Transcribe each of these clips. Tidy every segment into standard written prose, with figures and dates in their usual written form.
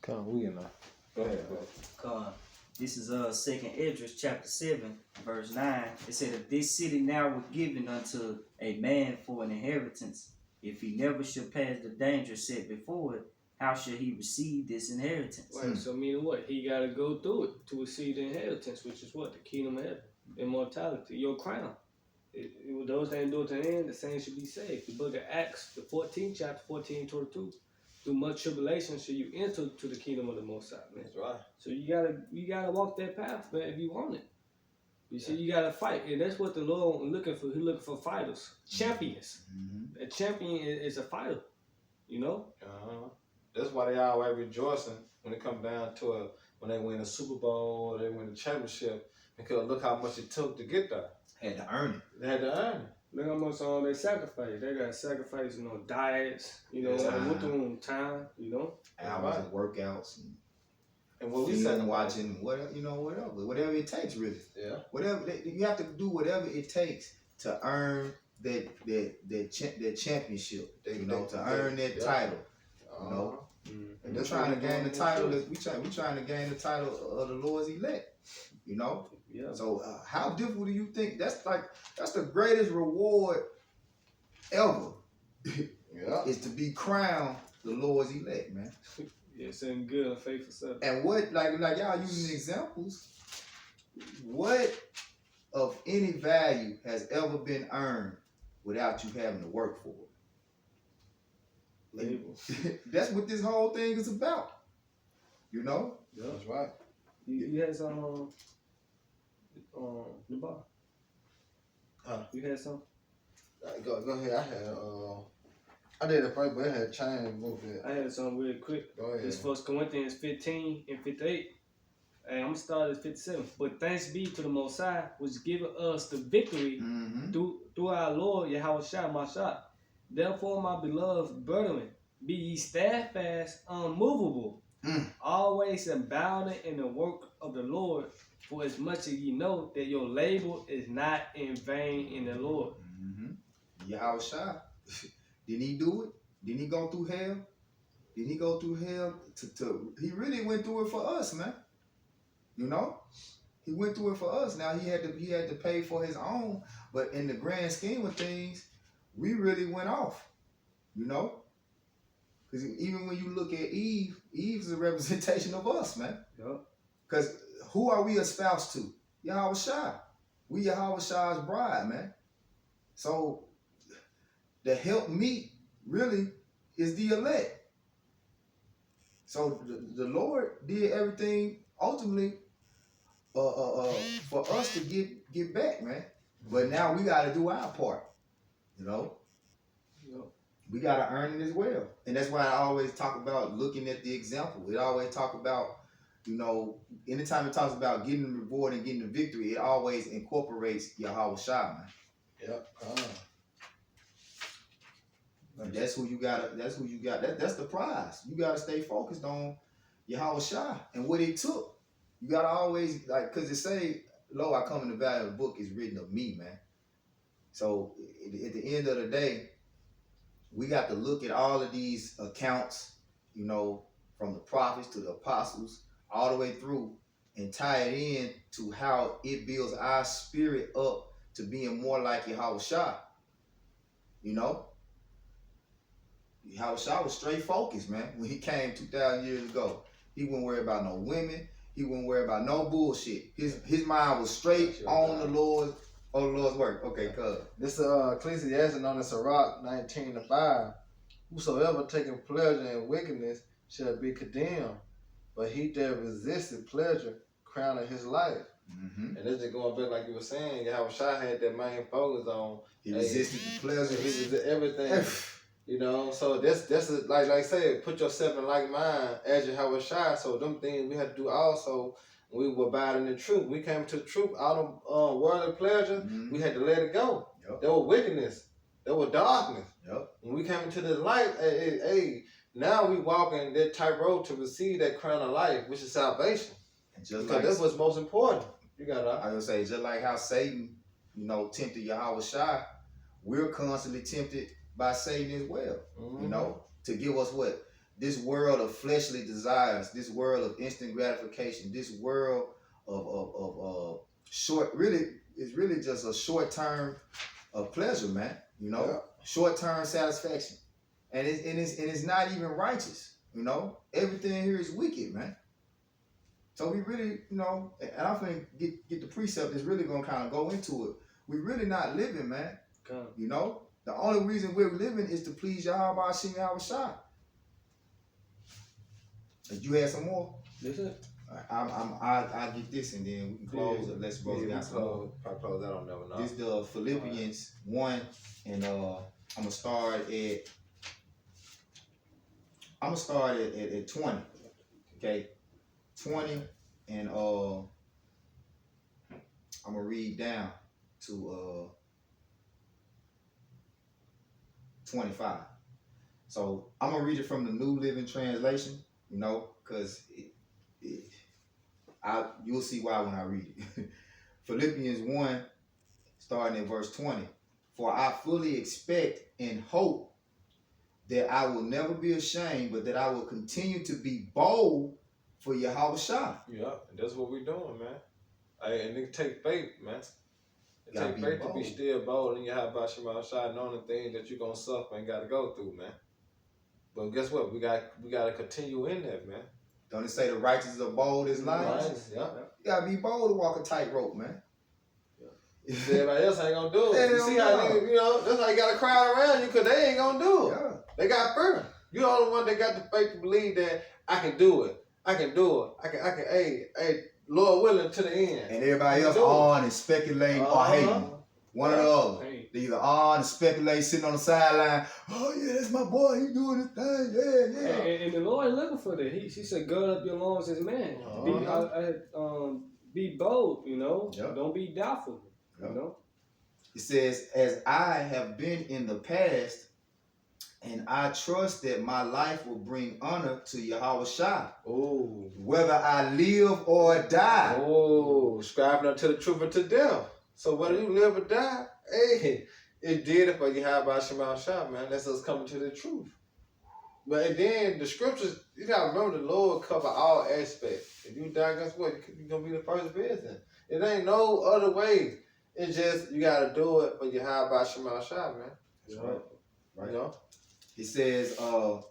Come, we in there. Go ahead, bro. Come. This is 2nd Esdras chapter 7, verse 9. It said, if this city now were given unto a man for an inheritance, if he never shall pass the danger set before it, how shall he receive this inheritance? Right, so meaning what? He got to go through it to receive the inheritance, which is what? The kingdom of heaven, immortality, your crown. Those that endure to the end, the same should be saved. The book of Acts, the 14th chapter, 14:22. Through much tribulation shall you enter to the kingdom of the Most High, man. That's right. So you gotta walk that path, man, if you want it. You see, you gotta fight, and that's what the Lord looking for. He's looking for fighters, champions. Mm-hmm. A champion is a fighter, you know. That's why they always rejoicing when it comes down to when they win a Super Bowl or they win a championship, because look how much it took to get there. Had to earn it. They had to earn it. Look how much they sacrifice. They got sacrifice, diets, they went through time, Hours of workouts And what we film said watching, whatever it takes, really. Yeah. You have to do whatever it takes to earn that championship. To earn that title. And they're trying to gain the title. We trying to gain the title of the Lord's elect. Yeah. So how difficult do you think that's the greatest reward ever? Yeah. Is to be crowned the Lord's elect, man. Yeah, saying good and faithful stuff. And what like y'all using examples, what of any value has ever been earned without you having to work for it? Label. That's what this whole thing is about. Yeah. That's right. You had some the bar. You had some? Go ahead. I did it first, but it had changed a little bit. I had some real quick. Go ahead. This 1 Corinthians 15 and 58. And I'm going to start at 57. But thanks be to the Most High, which giveth us the victory through our Lord Yahushua Mashiach. Therefore, my beloved brethren, be ye steadfast, unmovable, always abounding in the work of the Lord, for as much as ye know that your labor is not in vain in the Lord. Yahushua, didn't he do it? Didn't he go through hell? Didn't he go through hell? He really went through it for us, man. He went through it for us. Now he had to pay for his own, but in the grand scheme of things, we really went off. Because even when you look at Eve is a representation of us, man. Because who are we espoused to? Yahushua. We Yahushua's bride, man. So the help meet really is the elect. So the Lord did everything ultimately for us to get back, man. But now we got to do our part, We got to earn it as well. And that's why I always talk about looking at the example. It always talk about, anytime it talks about getting the reward and getting the victory, it always incorporates Yahushua, man. Yep. That's who you got. That's the prize. You gotta stay focused on Yahushua and what it took. You gotta always cause it say, "Lo, I come in the valley of the book is written of me, man." So at the end of the day, we got to look at all of these accounts, from the prophets to the apostles, all the way through, and tie it in to how it builds our spirit up to being more like Yahushua. Yahushua was straight focused, man. When he came 2,000 years ago, he wouldn't worry about no women. He wouldn't worry about no bullshit. His mind was straight on the Lord's work. Okay, cuz. This Ecclesiastes on the Sirach 19:5. Whosoever taketh pleasure in wickedness shall be condemned, but he that resisteth pleasure crowneth his life. And this is going back like you were saying, Yahushua had that main focus on. He resisted the pleasure. He resisted everything. So that's like I said, put yourself in like mind as Yahushua. So them things we had to do also. We were abiding in the truth. We came to the truth. All the worldly pleasure, we had to let it go. There was wickedness. There was darkness. When we came into this light, now we walking that tight road to receive that crown of life, which is salvation. And just because that's what's most important. I was gonna say, just like how Satan, tempted Yahushua, we're constantly tempted by Satan as well. To give us what? this world of fleshly desires, this world of instant gratification, this world of short, really, it's really just a short term of pleasure, man. You know, Yeah. short term satisfaction, and it's not even righteous. You know, everything here is wicked, man. So we really, you know, and I think get the precept is really gonna kind of go into it. We really not living, man. Come. You know, the only reason we're living is to please Yahweh Hashem Yahushua. Did you have some more? This it? I'll get this and then we can close. Unless bro got some more. Probably close that on never know. This the Philippians 1, and I'm gonna start at 20. Okay, 20, and I'm gonna read down to 25. So I'm gonna read it from the New Living Translation, you know, because you'll see why when I read it. Philippians 1, starting at verse 20. For I fully expect and hope that I will never be ashamed, but that I will continue to be bold for Yahushua. Yeah, and that's what we're doing, man. Hey, and it take faith, man. It Gotta take be faith to be bold. still bold in your high by Shema Shai, knowing the things that you're gonna suffer and gotta go through, man. But guess what? We gotta continue in that, man. Don't it say the righteous are bold as lions? Right? Yeah. You gotta be bold to walk a tightrope, man. Everybody else ain't gonna do it. You Hell see how no. niggas, you know, that's why you got a crowd around you, because they ain't gonna do it. Yeah. They got fear. You're the only one that got the faith to believe that I can do it. I can do it. I can, hey, Lord willing to the end. And everybody else Do it. on and speculating or hating. One or the other. Hey. They either on and speculate, sitting on the sideline. Oh yeah, that's my boy. He doing his thing. Yeah, yeah. And the Lord is looking for that. He said, gird up your loins as man. Be bold, you know. Yep. Don't be doubtful, Yep. you know. It says, as I have been in the past, and I trust that my life will bring honor to Yahushua, Oh. whether I live or die. Oh, scribing unto the truth and to death. So whether you live or die, hey, it did it for you. How about Shema Shah, man? That's us coming to the truth. But then the scriptures, you gotta remember the Lord cover all aspects. If you die, guess what? You're gonna be the first person. It ain't no other way. It's just you gotta do it for your high by Shema Shah, man. That's right. Right. You know? It says, I'll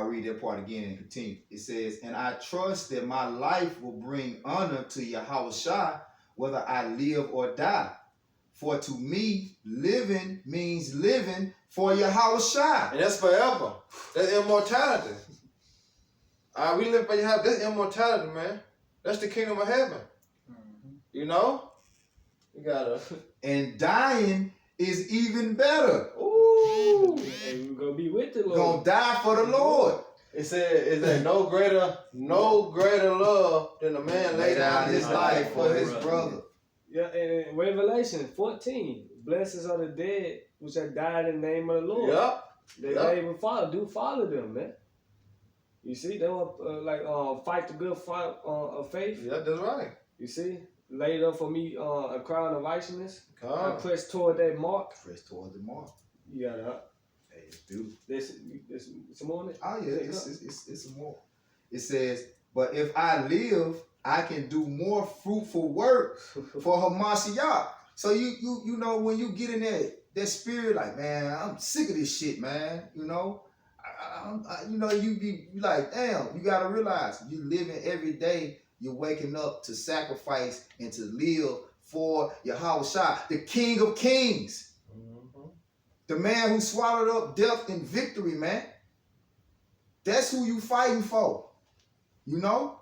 read that part again and continue. It says, and I trust that my life will bring honor to Yahushua, whether I live or die. For to me, living means living for Yahushua. And that's forever. That's immortality. We live for your house. That's immortality, man. That's the kingdom of heaven. You know? You gotta. And dying is even better. Ooh. And we're gonna be with the Lord. Gonna die for the Lord. It said no greater love than a man lay down his life for his brother. Yeah, and Revelation 14, blessings are the dead which have died in the name of the Lord. Yep. They even follow them, man. You see, they will fight the good fight of faith. Yeah, that's right. You see, laid up for me a crown of righteousness. I Come. press toward that mark. Press toward the mark. You got Hey, it's beautiful. this some more on it. Oh yeah, it's some more. It says, but if I live, I can do more fruitful work for Hamashiach. So you know when you get in that spirit, like, man, I'm sick of this shit, man. You know, you be like, damn. You gotta realize you living every day. You're waking up to sacrifice and to live for Yahushua, the King of Kings, the man who swallowed up death in victory, man. That's who you fighting for. You know.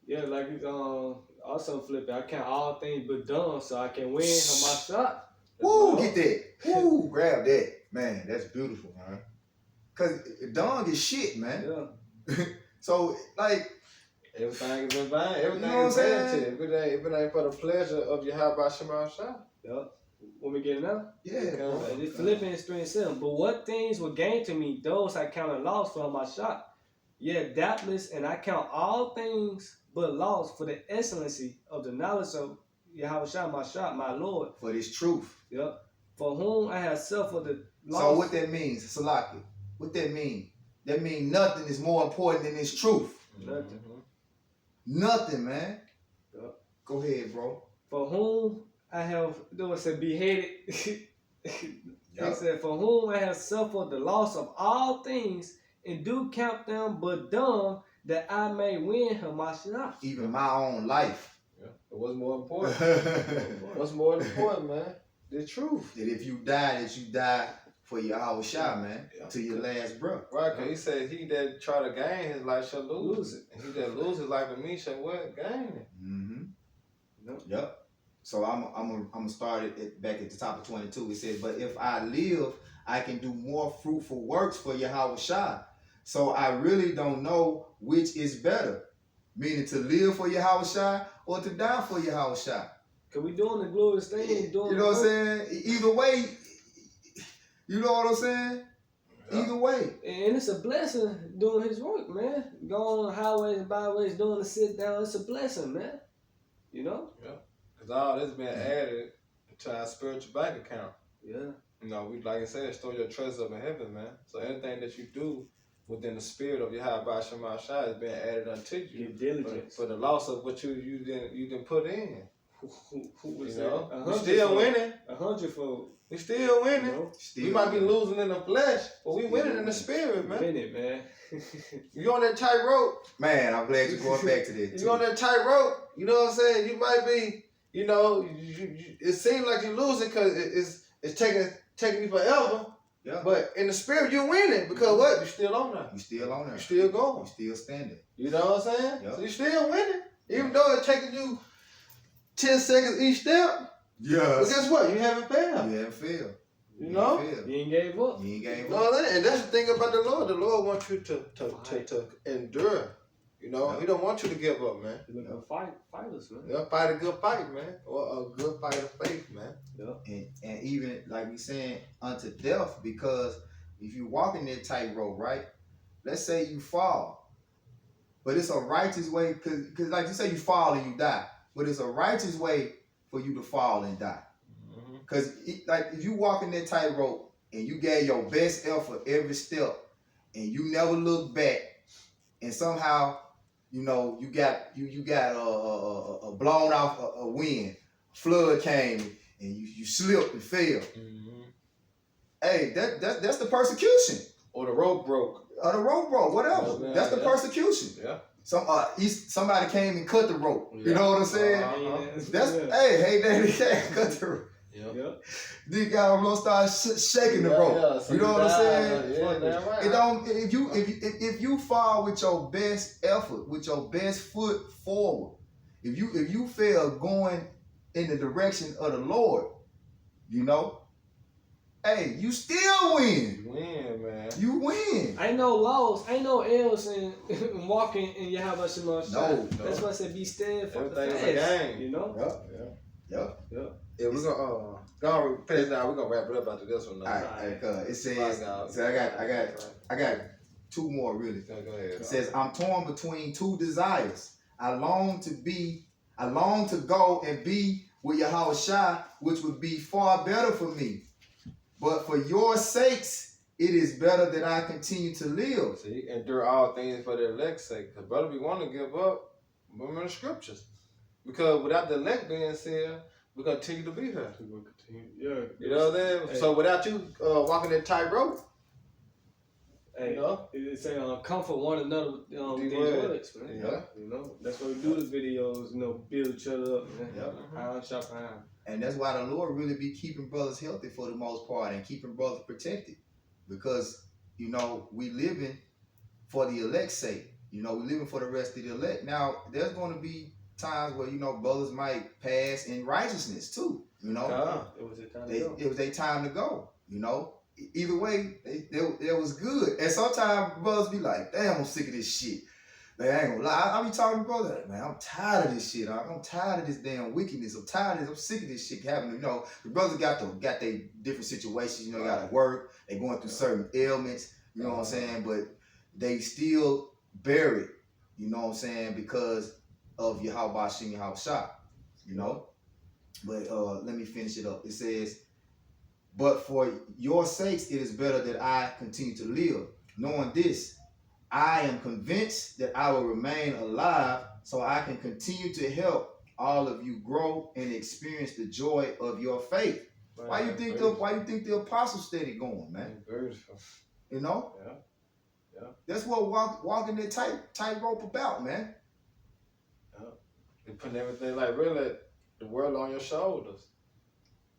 Yeah, like it's also flipping. I count all things but done, so I can win on my shot. Woo, get that. Woo, grab that. Man, that's beautiful, man. Cause dung is shit, man. Yeah. So like Everything is in vain. Everything You know is what I'm saying? vanity. If it ain't for the pleasure of your high by Shema Shah. Yeah. When we get it now? yeah, bro. It's Philippians 3:7. But what things were gained to me, those I counted loss for my shot. Yet doubtless, and I count all things but loss for the excellency of the knowledge of Yahushua, my shot, my Lord. For this truth. Yep. For whom I have suffered the loss. So what that means, Salaki, what that mean? that means nothing is more important than this truth. Nothing. Nothing, man. Yep. Go ahead, bro. For whom I have, they said, beheaded. They Yep. said, for whom I have suffered the loss of all things, and do count them but dung, that I may win Hamashiach. Even my own life. Yeah. What's more important? That What's more important, man? The truth. if you die, that you die for your Shah, man, Yeah. to your last breath. Right, cause he said he that try to gain his life shall lose it. And he that loses his life in me shall what? Gain it. Mm-hmm. Yep. So I'm gonna start it back at the top of 22. It says, but if I live, I can do more fruitful works for Yahweh Shah. So I really don't know which is better, meaning to live for Yahweh Shah or to die for Yahweh Shah. Cause we doing the glorious thing, doing You know what I'm saying? Either way, you know what I'm saying? Yeah. Either way. And it's a blessing doing his work, man. Going on highways and byways, doing the sit down, it's a blessing, man. You know? Cause all this been added to our spiritual bank account. Yeah. You know, we like I said, store your treasures up in heaven, man. So anything that you do within the spirit of Yahweh Shema Shai is being added unto you. Give diligence. For the loss of what you didn't put in. Who was You that? know, we still winning. 100-fold. We still winning. You know? Still, We might be losing in the flesh, but we winning in the spirit, man. Minute, man. You on that tightrope? Man, I'm glad you're going back to that. You on that tightrope? You know what I'm saying? You might be, you know, it seems like you're losing because it's taking you forever. Yeah. But in the spirit, you're winning because what? You're still on there. You still on there. You're still going. You still standing. You know what I'm saying? Yep. So you're still winning, even though it's taking you 10 seconds each step. Yeah. But guess what? You haven't failed. You haven't failed. You know? You ain't gave up. You ain't gave You know up. what I'm saying? And that's the thing about the Lord. The Lord wants you to endure. You know, Yep. He don't want you to give up, man. You're looking for fighters, man. Yeah, fight a good fight, man. Or a good fight of faith, man. And even like we saying unto death, because if you walking that tightrope, right? Let's say you fall, but it's a righteous way, because like you say, you fall and you die, but it's a righteous way for you to fall and die. Because like if you walking that tightrope and you gave your best effort every step, and you never look back, and somehow you know you got a blown off a wind, flood came and you slipped and fell. Hey, that's the persecution. Or the rope broke. Or the rope broke, whatever. Yeah, that's the yeah. persecution. Yeah. Somebody came and cut the rope. Yeah. You know what I'm saying? That's hey, daddy can't cut the rope. Yeah. These guys gonna start shaking the rope. So you know what I'm saying? Yeah, damn right. It don't. If you fall with your best effort, with your best foot forward, if you fail going in the direction of the Lord, you know, hey, you still win. You win, man. You win. Ain't no loss, ain't no else in walking in Yahweh Shema Shai. No. That's why I said be steadfast. Everything is a game. You know? Yep. Yeah, we're gonna go finish now. We're gonna wrap it up after this one. All right. It says. So I got two more really. Go ahead. It says, I'm torn between two desires. I long to go and be with Yahweh Shai, which would be far better for me. But for your sakes, it is better that I continue to live. See, endure all things for the elect's sake. Because brother, we want to give up. Remember the scriptures. Because without the elect being sealed, we're going to continue to be here. We're gonna continue. Yeah. You know what I'm saying? So without you walking that tightrope, Hey, you know? it's saying comfort one another with these words, man. Yeah. You know, that's why we do the videos, you know, build each other up, man. Yeah. Iron sharp iron. And that's why the Lord really be keeping brothers healthy for the most part and keeping brothers protected. Because, you know, we living for the elect's sake. You know, we living for the rest of the elect. Now, there's going to be times where, you know, brothers might pass in righteousness too. You know, It was a time to go. it was their time to go. You know, either way, it was good. And sometimes brothers be like, damn, I'm sick of this shit. Man, I ain't gonna lie. I be talking to brother, man, I'm tired of this shit. I'm tired of this damn wickedness. I'm tired of this. I'm sick of this shit happening. You know, the brothers got their different situations. You know, got to work. They going through certain ailments. You know what I'm saying? But they still bear it. You know what I'm saying? Because of Yahweh Shem Yahweh Shah. You know. But let me finish it up. It says, but for your sakes, it is better that I continue to live. knowing this, I am convinced that I will remain alive so I can continue to help all of you grow and experience the joy of your faith. Why you think the apostles steady going, man? Beautiful. You know? Yeah. Yeah. That's what walking that tightrope about, man. You putting everything like really the world on your shoulders.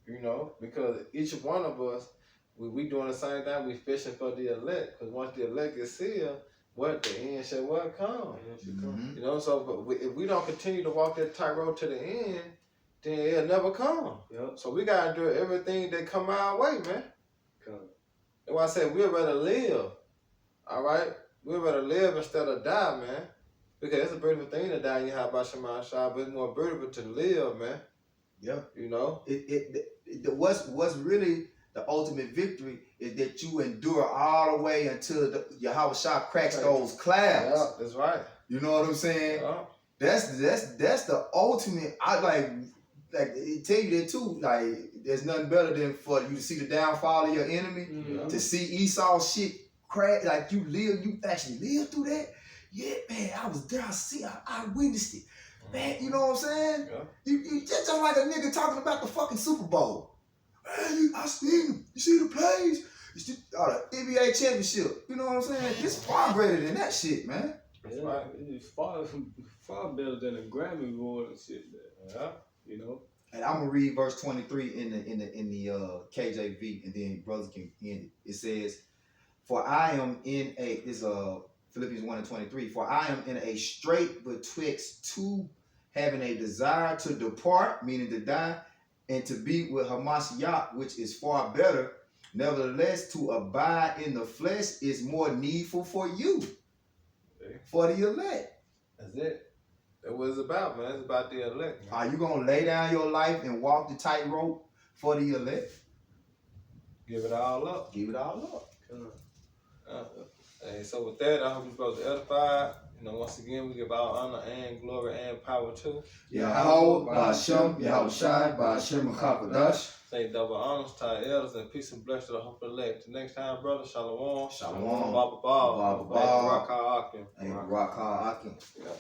You know, because each one of us, we doing the same thing. We fishing for the elect. Because once the elect is sealed, what the end shall what come. Mhm. You know, so but if we don't continue to walk that tightrope to the end, then it'll never come. Yep. So we gotta do everything that come our way, man. Come. That's why I said we'd rather live. All right, we'd rather live instead of die, man. Because it's a beautiful thing to die in your house by Shema Shah, but it's more beautiful to live, man. Yeah. You know. What's really the ultimate victory is that you endure all the way until Yahweh Shah cracks those clouds. Yeah, that's right. You know what I'm saying? Yeah. That's the ultimate. I like it tell you that too. Like there's nothing better than for you to see the downfall of your enemy, Mm-hmm. to see Esau's shit crack. Like you actually lived through that. Yeah, man, I was there. I witnessed it. Man, you know what I'm saying? Yeah. You just like a nigga talking about the fucking Super Bowl. Man, I seen him. You see the plays? You see the NBA championship. You know what I'm saying? It's far greater than that shit, man. That's Yeah, right. it's far better than a Grammy award and shit. Man. Yeah. You know. And I'm gonna read verse 23 in the KJV, and then brothers can end it. It says, "For I am in a Philippians 1:23. For I am in a strait betwixt two, having a desire to depart, meaning to die, and to be with Hamashiach, which is far better. Nevertheless, to abide in the flesh is more needful for you, for the elect." That's it. That's what it's about, man. It's about the elect, man. Are you gonna lay down your life and walk the tightrope for the elect? Give it all up. Give it all up. Hey, so with that, I hope you brothers edified. You know, once again, we give all honor and glory and power to Yahweh, Ba'ashem, Yahweh Shai, Ba'ashem, Chakadash. say double honors to our elders and peace and blessings to the hope of the elect. Till next time, brother, shalom. Shalom. Baba Ball. Baba Ball. Rock Akim. And Rock Akim. Yeah.